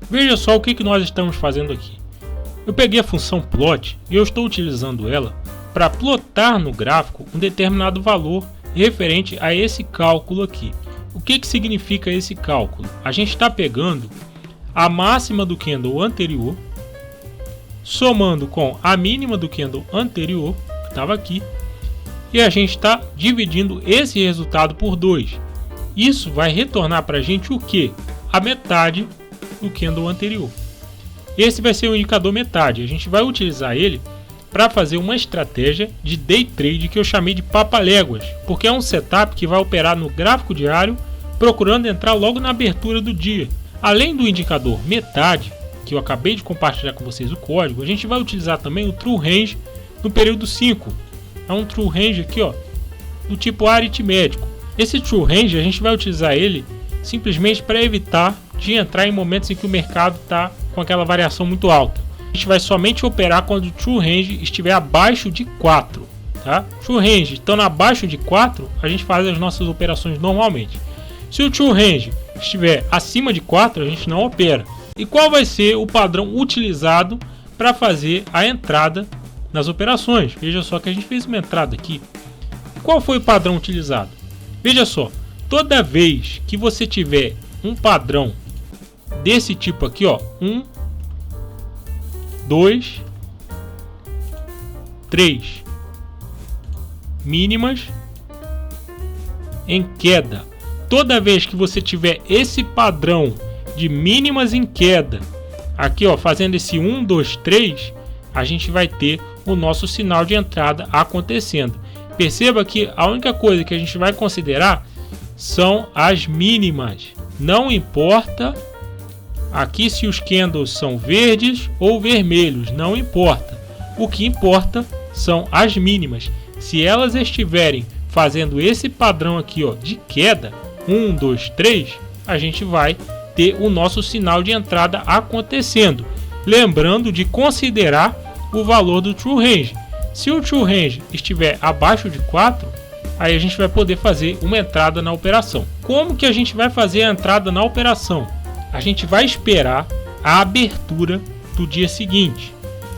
Veja só o que nós estamos fazendo aqui. Eu peguei a função plot e eu estou utilizando ela para plotar no gráfico um determinado valor referente a esse cálculo aqui. O que significa esse cálculo? A gente está pegando a máxima do candle anterior, somando com a mínima do candle anterior, que estava aqui, e a gente está dividindo esse resultado por 2. Isso vai retornar para a gente o que? A metade do candle anterior. Esse vai ser o indicador metade. A gente vai utilizar ele para fazer uma estratégia de day trade que eu chamei de papaléguas, porque é um setup que vai operar no gráfico diário, procurando entrar logo na abertura do dia. Além do indicador metade, que eu acabei de compartilhar com vocês o código, a gente vai utilizar também o True Range no período 5. É um True Range aqui, ó, do tipo aritmético. Esse True Range a gente vai utilizar ele simplesmente para evitar de entrar em momentos em que o mercado está com aquela variação muito alta. A gente vai somente operar quando o True Range estiver abaixo de 4. Tá? True Range estando abaixo de 4, a gente faz as nossas operações normalmente. Se o True Range estiver acima de 4, a gente não opera. E qual vai ser o padrão utilizado para fazer a entrada nas operações? Veja só que a gente fez uma entrada aqui. Qual foi o padrão utilizado? Veja só, toda vez que você tiver um padrão desse tipo aqui, ó, 1, 2, 3 mínimas em queda. Toda vez que você tiver esse padrão de mínimas em queda, aqui ó, fazendo esse 1, 2, 3, a gente vai ter o nosso sinal de entrada acontecendo. Perceba que a única coisa que a gente vai considerar são as mínimas. Não importa aqui se os candles são verdes ou vermelhos, não importa. O que importa são as mínimas. Se elas estiverem fazendo esse padrão aqui ó, de queda, 1, 2, 3, a gente vai ter o nosso sinal de entrada acontecendo. Lembrando de considerar o valor do True Range. Se o True Range estiver abaixo de 4, aí a gente vai poder fazer uma entrada na operação. Como que a gente vai fazer a entrada na operação? A gente vai esperar a abertura do dia seguinte,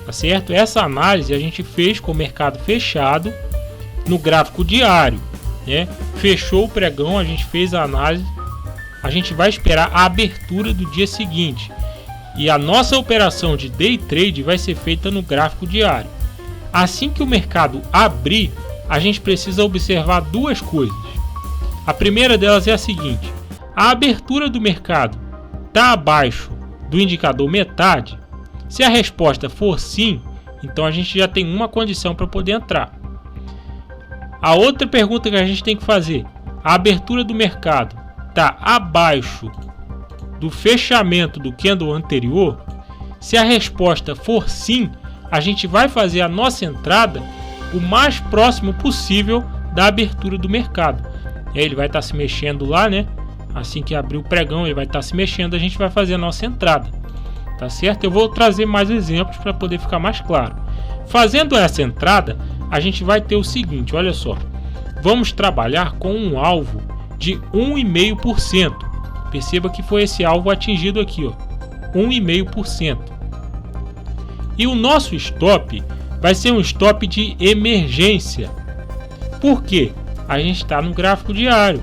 tá certo? Essa análise a gente fez com o mercado fechado no gráfico diário, né? Fechou o pregão, a gente fez a análise, a gente vai esperar a abertura do dia seguinte. E a nossa operação de day trade vai ser feita no gráfico diário. Assim que o mercado abrir, a gente precisa observar duas coisas. A primeira delas é a seguinte: a abertura do mercado está abaixo do indicador metade? Se a resposta for sim, então a gente já tem uma condição para poder entrar. A outra pergunta que a gente tem que fazer: a abertura do mercado está abaixo do fechamento do candle anterior? Se a resposta for sim, a gente vai fazer a nossa entrada o mais próximo possível da abertura do mercado. Ele vai estar se mexendo lá, né? Assim que abrir o pregão, ele vai estar se mexendo, a gente vai fazer a nossa entrada. Tá certo? Eu vou trazer mais exemplos para poder ficar mais claro. Fazendo essa entrada, a gente vai ter o seguinte, olha só. Vamos trabalhar com um alvo de 1,5%. Perceba que foi esse alvo atingido aqui, ó, 1,5%. E o nosso stop vai ser um stop de emergência. Por quê? A gente está no gráfico diário.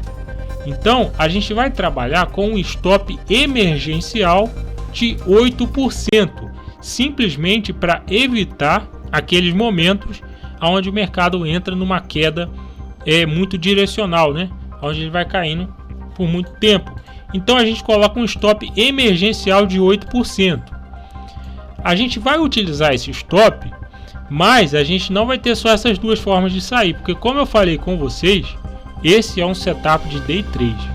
Então, a gente vai trabalhar com um stop emergencial de 8%, simplesmente para evitar aqueles momentos onde o mercado entra numa queda muito direcional, né? Onde ele vai caindo por muito tempo. Então, a gente coloca um stop emergencial de 8%. A gente vai utilizar esse stop, mas a gente não vai ter só essas duas formas de sair, porque como eu falei com vocês, esse é um setup de day trade.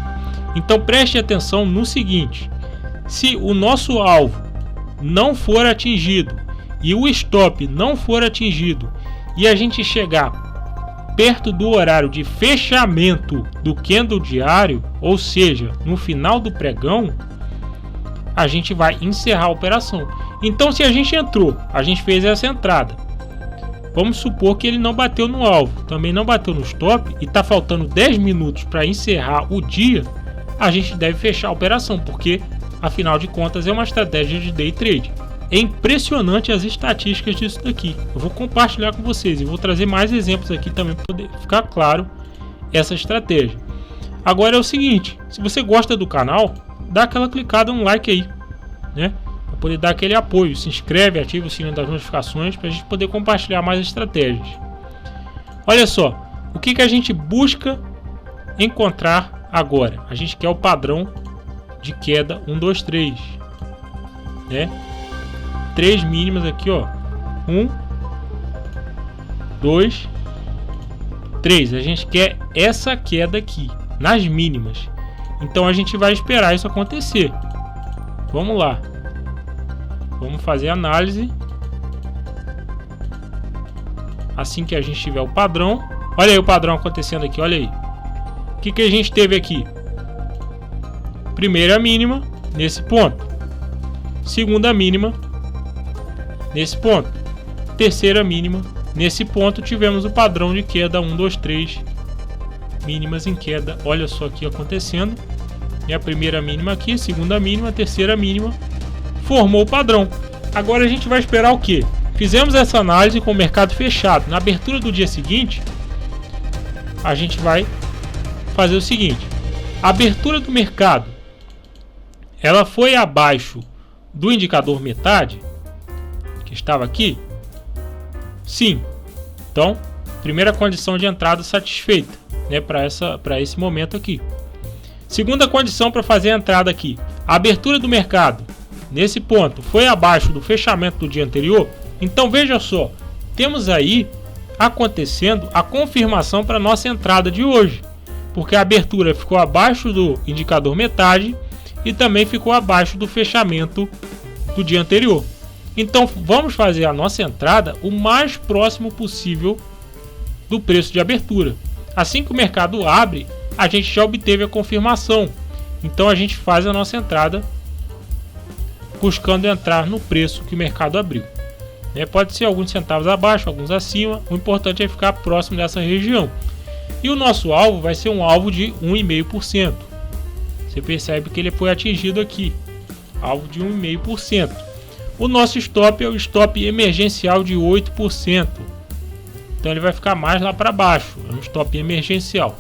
Então preste atenção no seguinte: se o nosso alvo não for atingido e o stop não for atingido e a gente chegar perto do horário de fechamento do candle diário, ou seja, no final do pregão, a gente vai encerrar a operação. Então, se a gente entrou, a gente fez essa entrada, vamos supor que ele não bateu no alvo, também não bateu no stop e está faltando 10 minutos para encerrar o dia, a gente deve fechar a operação, porque Afinal de contas, é uma estratégia de day trade. É impressionante as estatísticas disso daqui. Eu vou compartilhar com vocês e vou trazer mais exemplos aqui também para poder ficar claro essa estratégia. Agora é o seguinte, se você gosta do canal, dá aquela clicada no like aí, né? Para poder dar aquele apoio. Se inscreve, ativa o sininho das notificações para a gente poder compartilhar mais estratégias. Olha só, o que a gente busca encontrar agora? A gente quer o padrão de queda 1, 2, 3, né? 3 mínimas aqui, ó. 1, 2, 3. A gente quer essa queda aqui nas mínimas. Então a gente vai esperar isso acontecer. Vamos lá. Vamos fazer a análise. Assim que a gente tiver o padrão. Olha aí o padrão acontecendo aqui, olha aí. O que a gente teve aqui? Primeira mínima nesse ponto. Segunda mínima nesse ponto. Terceira mínima nesse ponto. Tivemos o padrão de queda 1, 2, 3. Mínimas em queda. Olha só aqui acontecendo. E a primeira mínima aqui, segunda mínima, terceira mínima. Formou o padrão. Agora a gente vai esperar o que? Fizemos essa análise com o mercado fechado. Na abertura do dia seguinte, a gente vai fazer o seguinte. A abertura do mercado, ela foi abaixo do indicador metade, que estava aqui? Sim. Então, primeira condição de entrada satisfeita, né, para esse momento aqui. Segunda condição para fazer a entrada aqui. A abertura do mercado, nesse ponto, foi abaixo do fechamento do dia anterior. Então, veja só. Temos aí acontecendo a confirmação para nossa entrada de hoje. Porque a abertura ficou abaixo do indicador metade e também ficou abaixo do fechamento do dia anterior. Então vamos fazer a nossa entrada o mais próximo possível do preço de abertura. Assim que o mercado abre, a gente já obteve a confirmação. Então a gente faz a nossa entrada buscando entrar no preço que o mercado abriu. Pode ser alguns centavos abaixo, alguns acima. O importante é ficar próximo dessa região. E o nosso alvo vai ser um alvo de 1,5%. Você percebe que ele foi atingido aqui. Alvo de 1,5%. O nosso stop é o stop emergencial de 8%. Então ele vai ficar mais lá para baixo. É um stop emergencial.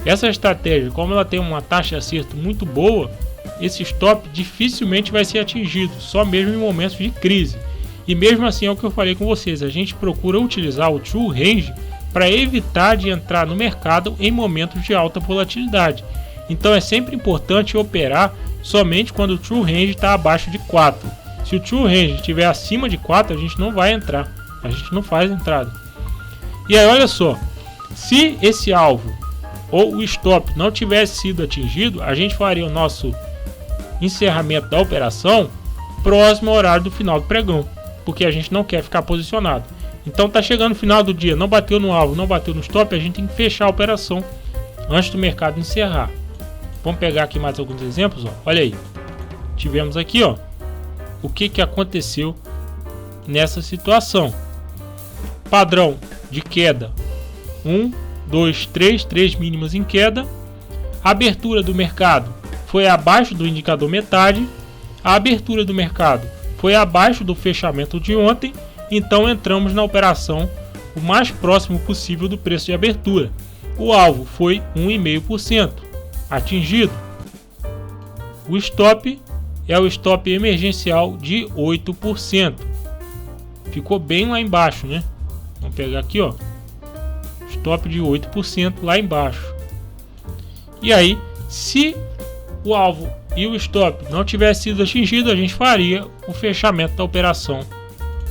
Essa estratégia, como ela tem uma taxa de acerto muito boa, esse stop dificilmente vai ser atingido. Só mesmo em momentos de crise. E mesmo assim é o que eu falei com vocês. A gente procura utilizar o True Range para evitar de entrar no mercado em momentos de alta volatilidade. Então é sempre importante operar somente quando o True Range está abaixo de 4. Se o True Range estiver acima de 4, a gente não vai entrar. A gente não faz entrada. E aí olha só, se esse alvo ou o stop não tivesse sido atingido, a gente faria o nosso encerramento da operação próximo ao horário do final do pregão, porque a gente não quer ficar posicionado. Então tá chegando no final do dia, não bateu no alvo, não bateu no stop, a gente tem que fechar a operação antes do mercado encerrar. Vamos pegar aqui mais alguns exemplos, ó. Olha aí. Tivemos aqui, ó, o que aconteceu nessa situação. Padrão de queda 1, 2, 3, 3 mínimas em queda. A abertura do mercado foi abaixo do indicador metade. A abertura do mercado foi abaixo do fechamento de ontem. Então entramos na operação o mais próximo possível do preço de abertura. O alvo foi 1,5%, atingido. O stop é o stop emergencial de 8%. Ficou bem lá embaixo, né? Vamos pegar aqui, ó. Stop de 8% lá embaixo. E aí, se o alvo e o stop não tivesse sido atingido, a gente faria o fechamento da operação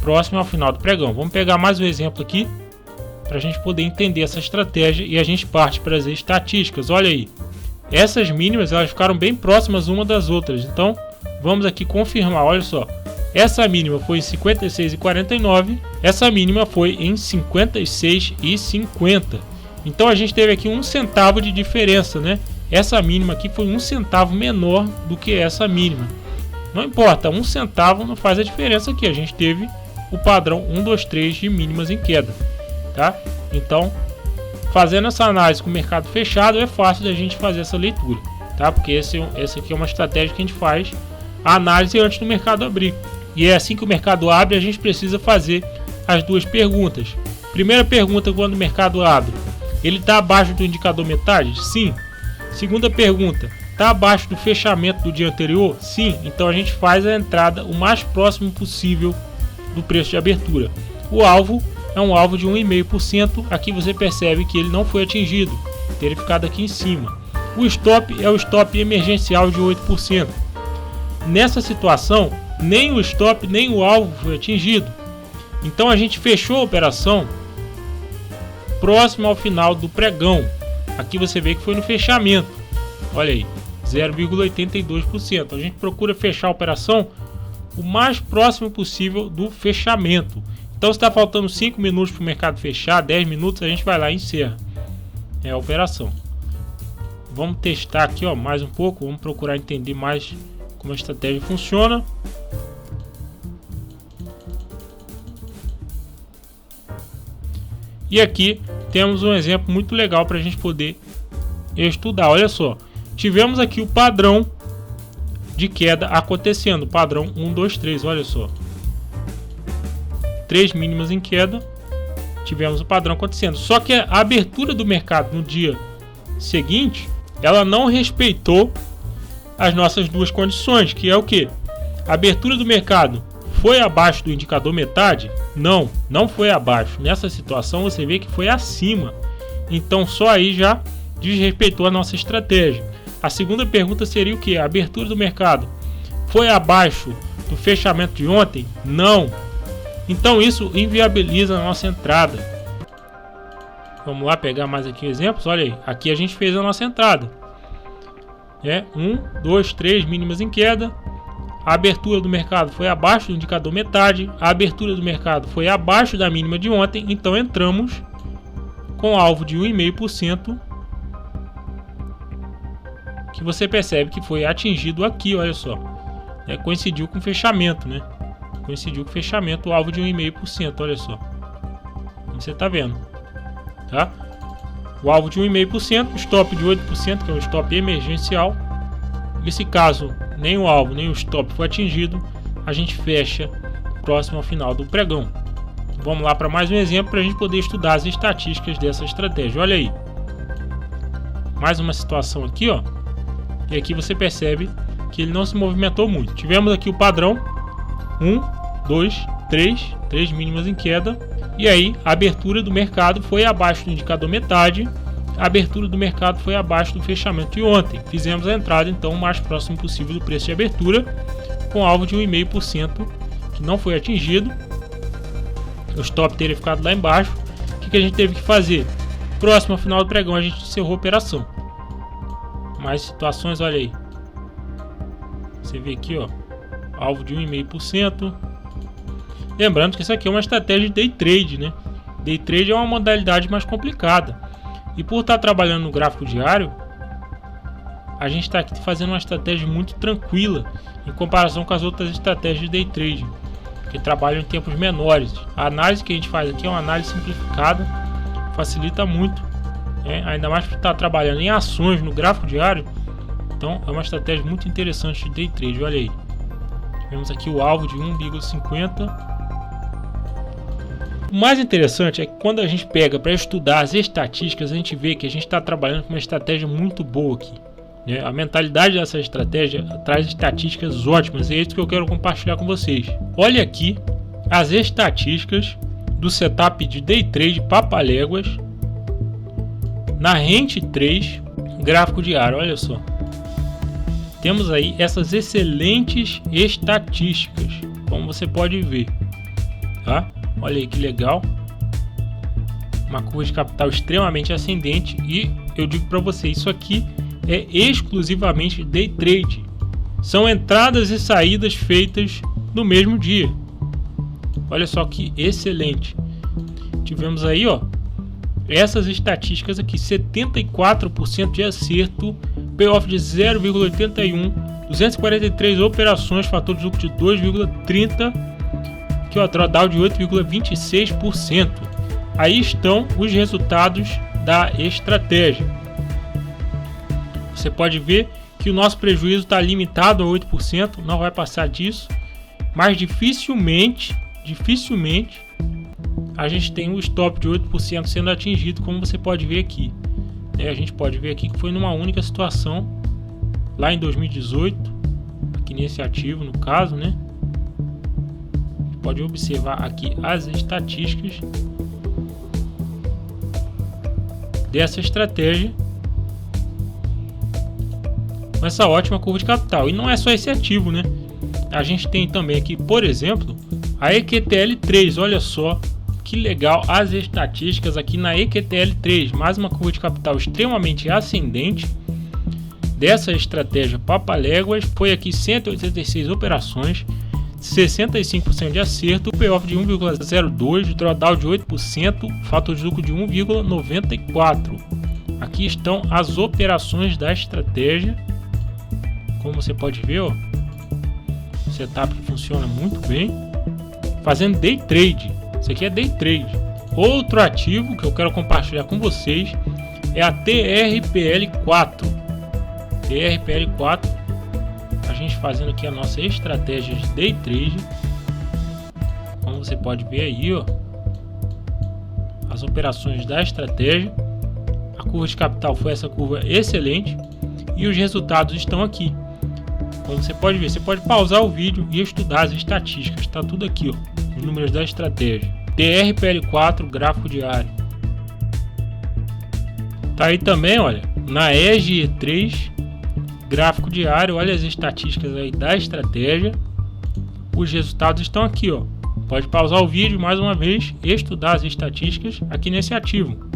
próximo ao final do pregão. Vamos pegar mais um exemplo aqui para a gente poder entender essa estratégia e a gente parte para as estatísticas. Olha aí, essas mínimas elas ficaram bem próximas uma das outras. Então vamos aqui confirmar. Olha só, essa mínima foi em 56,49, essa mínima foi em 56,50. Então a gente teve aqui 1 centavo de diferença, né? Essa mínima aqui foi 1 centavo menor do que essa mínima. Não importa, 1 centavo não faz a diferença aqui. A gente teve o padrão 1, 2, 3 de mínimas em queda, tá? Então, fazendo essa análise com o mercado fechado, é fácil da gente fazer essa leitura, tá? tá? Porque essa aqui é uma estratégia que a gente faz a análise antes do mercado abrir. E é assim que o mercado abre, a gente precisa fazer as duas perguntas. Primeira pergunta, quando o mercado abre, ele está abaixo do indicador metade? Sim. Segunda pergunta, está abaixo do fechamento do dia anterior? Sim. Então a gente faz a entrada o mais próximo possível do preço de abertura. O alvo é um alvo de 1,5%. Aqui você percebe que ele não foi atingido, teria ficado aqui em cima. O stop é o stop emergencial de 8%. Nessa situação, nem o stop nem o alvo foi atingido. Então a gente fechou a operação próximo ao final do pregão. Aqui você vê que foi no fechamento. Olha aí, 0,82%. A gente procura fechar a operação o mais próximo possível do fechamento. Então se está faltando 5 minutos para o mercado fechar, 10 minutos, a gente vai lá e encerra a operação. Vamos testar aqui, ó, mais um pouco. Vamos procurar entender mais como a estratégia funciona. E aqui temos um exemplo muito legal para a gente poder estudar. Olha só, tivemos aqui o padrão de queda acontecendo, padrão 1, 2, 3, olha só. 3 mínimas em queda, tivemos o padrão acontecendo. Só que a abertura do mercado no dia seguinte, ela não respeitou as nossas duas condições, que é o que? A abertura do mercado foi abaixo do indicador metade? Não, não foi abaixo. Nessa situação você vê que foi acima. Então só aí já desrespeitou a nossa estratégia. A segunda pergunta seria o que? A abertura do mercado foi abaixo do fechamento de ontem? Não. Então isso inviabiliza a nossa entrada. Vamos lá pegar mais aqui exemplos. Olha aí, aqui a gente fez a nossa entrada. 1, 2, 3 mínimas em queda. A abertura do mercado foi abaixo do indicador metade. A abertura do mercado foi abaixo da mínima de ontem. Então entramos com alvo de 1,5%, que você percebe que foi atingido aqui, olha só. Coincidiu com o fechamento, né? Coincidiu com o fechamento, o alvo de 1,5%, olha só. Como você está vendo, tá? O alvo de 1,5%, o stop de 8%, que é o stop emergencial. Nesse caso, nem o alvo nem o stop foi atingido, a gente fecha próximo ao final do pregão. Vamos lá para mais um exemplo para a gente poder estudar as estatísticas dessa estratégia. Olha aí, mais uma situação aqui, ó. E aqui você percebe que ele não se movimentou muito. Tivemos aqui o padrão 1, 2, 3 mínimas em queda. E aí a abertura do mercado foi abaixo do indicador metade. A abertura do mercado foi abaixo do fechamento de ontem. Fizemos a entrada então o mais próximo possível do preço de abertura, com alvo de 1,5%, que não foi atingido. O stop teria ficado lá embaixo. O que a gente teve que fazer? Próximo ao final do pregão a gente encerrou a operação. Mais situações, olha aí. Você vê aqui, ó, alvo de 1,5%. Lembrando que isso aqui é uma estratégia de day trade, né? Day trade é uma modalidade mais complicada. E por estar trabalhando no gráfico diário, a gente está aqui fazendo uma estratégia muito tranquila em comparação com as outras estratégias de day trade, que trabalham em tempos menores. A análise que a gente faz aqui é uma análise simplificada, facilita muito, ainda mais por estar trabalhando em ações no gráfico diário. Então é uma estratégia muito interessante de day trade. Olha aí, temos aqui o alvo de 1,50. O mais interessante é que quando a gente pega para estudar as estatísticas, a gente vê que a gente está trabalhando com uma estratégia muito boa aqui, né? A mentalidade dessa estratégia traz estatísticas ótimas, e é isso que eu quero compartilhar com vocês. Olha aqui as estatísticas do setup de day trade Papaléguas na Rente 3 gráfico diário. Olha só, temos aí essas excelentes estatísticas, como você pode ver, tá? Olha aí que legal, uma curva de capital extremamente ascendente. E eu digo para você, isso aqui é exclusivamente day trade, são entradas e saídas feitas no mesmo dia. Olha só que excelente. Tivemos aí, ó, essas estatísticas aqui: 74% de acerto, payoff de 0,81, 243 operações, fator de lucro de 2,30, que é o drawdown de 8,26%. Aí estão os resultados da estratégia. Você pode ver que o nosso prejuízo está limitado a 8%, não vai passar disso, mas dificilmente a gente tem um stop de 8% sendo atingido, como você pode ver aqui. A gente pode ver aqui que foi numa única situação, lá em 2018, aqui nesse ativo no caso, né? Pode observar aqui as estatísticas dessa estratégia com essa ótima curva de capital. E não é só esse ativo, né? A gente tem também aqui, por exemplo, a EQTL3. Olha só que legal as estatísticas aqui na EQTL3. Mais uma curva de capital extremamente ascendente dessa estratégia Papaléguas. Foi aqui 186 operações, 65% de acerto, payoff de 1,02, drawdown de 8%, fator de lucro de 1,94. Aqui estão as operações da estratégia. Como você pode ver, ó, o setup funciona muito bem. Fazendo day trade. Isso aqui é day trade. Outro ativo que eu quero compartilhar com vocês é a TRPL4. TRPL4. A gente fazendo aqui a nossa estratégia de day trade. Como você pode ver aí, ó, as operações da estratégia. A curva de capital foi essa curva excelente e os resultados estão aqui. Como você pode ver, você pode pausar o vídeo e estudar as estatísticas. Está tudo aqui, ó, os números da estratégia. TRPL4, gráfico diário. Tá aí também, olha, na EGE3, gráfico diário. Olha as estatísticas aí da estratégia. Os resultados estão aqui, ó. Pode pausar o vídeo mais uma vez e estudar as estatísticas aqui nesse ativo.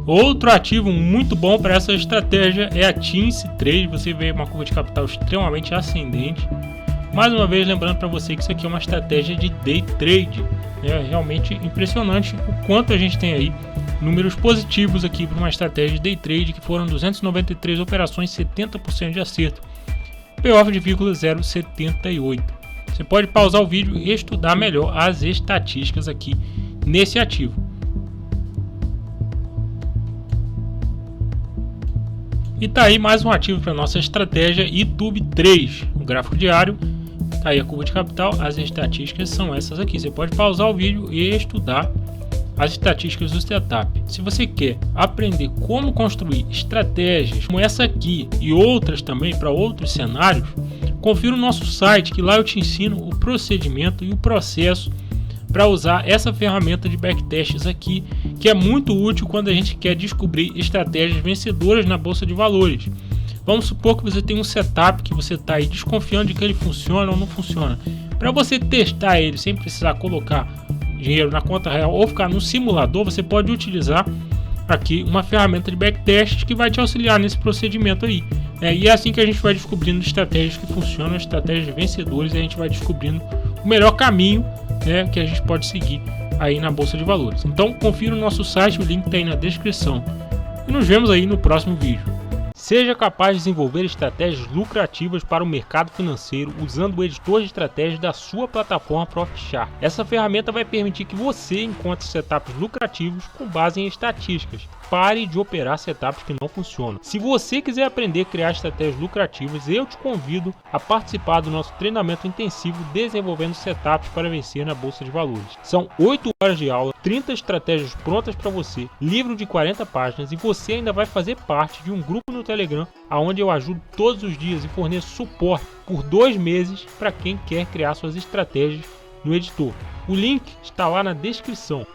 Outro ativo muito bom para essa estratégia é a TINS3. Você vê uma curva de capital extremamente ascendente. Mais uma vez lembrando para você que isso aqui é uma estratégia de day trade. É realmente impressionante o quanto a gente tem aí números positivos aqui para uma estratégia de day trade, que foram 293 operações, 70% de acerto, payoff de 0,78. Você pode pausar o vídeo e estudar melhor as estatísticas aqui nesse ativo. E tá aí mais um ativo para nossa estratégia YouTube 3, o gráfico diário. Tá aí a curva de capital, as estatísticas são essas aqui. Você pode pausar o vídeo e estudar as estatísticas do setup. Se você quer aprender como construir estratégias como essa aqui e outras também para outros cenários, confira o nosso site, que lá eu te ensino o procedimento e o processo para usar essa ferramenta de backtests aqui, que é muito útil quando a gente quer descobrir estratégias vencedoras na bolsa de valores. Vamos supor que você tem um setup que você está aí desconfiando de que ele funciona ou não funciona. Para você testar ele sem precisar colocar dinheiro na conta real ou ficar no simulador, você pode utilizar aqui uma ferramenta de backtest que vai te auxiliar nesse procedimento aí. E é assim que a gente vai descobrindo estratégias que funcionam, estratégias vencedoras, e a gente vai descobrindo o melhor caminho, que a gente pode seguir aí na bolsa de valores. Então confira o nosso site, o link está aí na descrição. E nos vemos aí no próximo vídeo. Seja capaz de desenvolver estratégias lucrativas para o mercado financeiro usando o editor de estratégias da sua plataforma ProfitChart. Essa ferramenta vai permitir que você encontre setups lucrativos com base em estatísticas. Pare de operar setups que não funcionam. Se você quiser aprender a criar estratégias lucrativas, eu te convido a participar do nosso treinamento intensivo Desenvolvendo Setups para Vencer na Bolsa de Valores. São 8 horas de aula, 30 estratégias prontas para você, livro de 40 páginas, e você ainda vai fazer parte de um grupo no Telegram, onde eu ajudo todos os dias e forneço suporte por 2 meses para quem quer criar suas estratégias no editor. O link está lá na descrição.